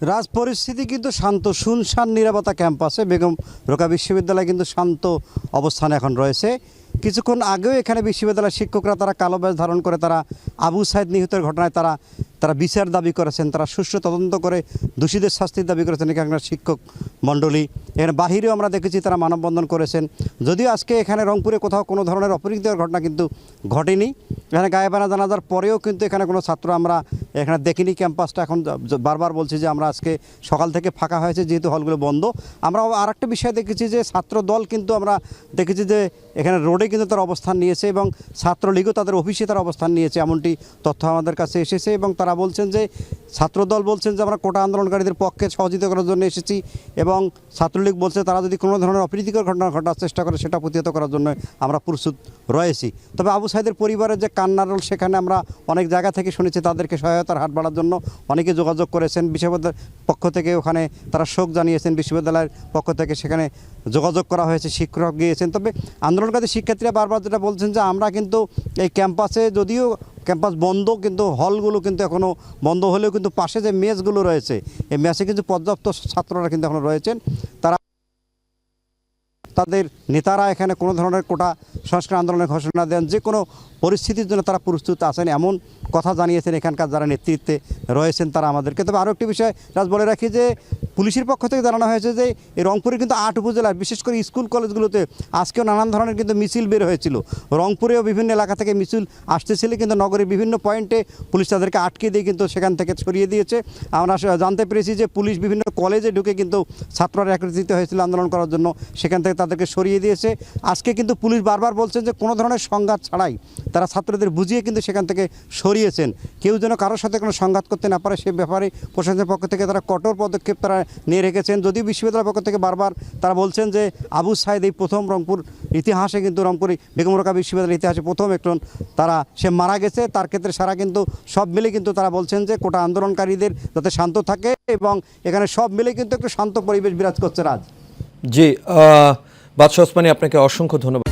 রাজ পরিস্থিতি কিন্তু শান্ত, শুনশান নিরাপত্তা ক্যাম্পাসে বেগম রোকেয়া বিশ্ববিদ্যালয় কিন্তু শান্ত অবস্থানে এখন রয়েছে। কিছুক্ষণ আগেও এখানে বিশ্ববিদ্যালয়ের শিক্ষকরা তারা কালো ব্যাজ ধারণ করে তারা আবু সাইদ নিহতের ঘটনায় তারা বিচার দাবি করেছেন, তারা সুষ্ঠু তদন্ত করে দোষীদের শাস্তির দাবি করেছেন এখানকার শিক্ষক মণ্ডলী। এখানে বাহিরেও আমরা দেখেছি তারা মানববন্ধন করেছেন। যদিও আজকে এখানে রংপুরে কোথাও কোনো ধরনের অপ্রীতিকর ঘটনা কিন্তু ঘটেনি। এখানে গায়েবানা জানাজার পরেও কিন্তু এখানে কোনো ছাত্র আমরা এখানে দেখিনি। ক্যাম্পাসটা এখন বারবার বলছি যে আমরা আজকে সকাল থেকে ফাঁকা হয়েছে যেহেতু হলগুলো বন্ধ। আমরা আরেকটা বিষয় দেখেছি যে ছাত্র দল কিন্তু আমরা দেখেছি যে এখানে রোডে কিন্তু তারা অবস্থান নিয়েছে এবং ছাত্রলীগও তাদের অফিসে তারা অবস্থান নিয়েছে, এমনটি তথ্য আমাদের কাছে এসেছে। এবং তারা বলছেন যে ছাত্রদল বলছেন যে আমরা কোটা আন্দোলনকারীদের পক্ষে সহযোগিতা করার জন্য এসেছি এবং ছাত্রলীগ বলছে তারা যদি কোনো ধরনের অপ্রীতিকর ঘটনা ঘটার চেষ্টা করে সেটা প্রতিহত করার জন্য আমরা প্রস্তুত রয়েছি। তবে আবু সাইদের পরিবারের যে কান্নারোল সেখানে আমরা অনেক জায়গা থেকে শুনেছি তাদেরকে সহায়তার হাত বাড়ার জন্য অনেকে যোগাযোগ করেছেন। বিশ্ববিদ্যালয়ের পক্ষ থেকে ওখানে তারা শোক জানিয়েছেন, বিশ্ববিদ্যালয়ের পক্ষ থেকে সেখানে যোগাযোগ করা হয়েছে, শিক্ষক গিয়েছেন। তবে আন্দোলনকারী শিক্ষার্থীরা বারবার যেটা বলছেন যে আমরা কিন্তু এই ক্যাম্পাসে যদিও ক্যাম্পাস বন্ধ কিন্তু হলগুলো কিন্তু এখনও বন্ধ হলেও কিন্তু পাশে যে মেসগুলো রয়েছে এই মেসে কিন্তু পর্যাপ্ত ছাত্ররা কিন্তু এখনও রয়েছেন। তারা তাদের নেতারা এখানে কোনো ধরনের কোটা সংস্কার আন্দোলনের ঘোষণা দেন, যে কোনো পরিস্থিতির জন্য তারা প্রস্তুত আছেন এমন কথা জানিয়েছেন এখানকার যারা নেতৃত্বে রয়েছেন তারা আমাদেরকে। তবে আরও একটি বিষয় বলে রাখি যে পুলিশের পক্ষ থেকে জানানো হয়েছে যে এই রংপুরে কিন্তু 8 উপজেলার বিশেষ করে স্কুল কলেজগুলোতে আজকেও নানান ধরনের কিন্তু মিছিল বের হয়েছিল। রংপুরেও বিভিন্ন এলাকা থেকে মিছিল আসতেছিল কিন্তু নগরের বিভিন্ন পয়েন্টে পুলিশ তাদেরকে আটকে দিয়ে কিন্তু সেখান থেকে ছড়িয়ে দিয়েছে। আমরা জানতে পেরেছি যে পুলিশ বিভিন্ন কলেজে ঢুকে কিন্তু ছাত্ররা একত্রিত হয়েছিল আন্দোলন করার জন্য, সেখান থেকে তাদেরকে সরিয়ে দিয়েছে। আজকে কিন্তু পুলিশ বারবার বলছেন যে কোনো ধরনের সংঘাত ছাড়াই তারা ছাত্রদের বুঝিয়ে কিন্তু সেখান থেকে সরিয়েছেন। কেউ যেন কারোর সাথে কোনো সংঘাত করতে না পারে সে ব্যাপারে প্রশাসনের পক্ষ থেকে তারা কঠোর পদক্ষেপ তারা নিয়ে রেখেছেন। যদিও বিশ্ববিদ্যালয়ের পক্ষ থেকে বারবার তারা বলছেন যে আবু সাইদ এই প্রথম রংপুর ইতিহাসে কিন্তু রংপুর বেগম রোকেয়া বিশ্ববিদ্যালয়ের ইতিহাসে প্রথম একজন সে মারা গেছে। তার ক্ষেত্রে সারা কিন্তু সব মিলে কিন্তু তারা বলছেন যে কোটা আন্দোলনকারীদের যাতে শান্ত থাকে এবং এখানে সব মিলে কিন্তু একটু শান্ত পরিবেশ বিরাজ করছে। রাজ জি, বাদশা ওসমানী আপনাকে অসংখ্য ধন্যবাদ।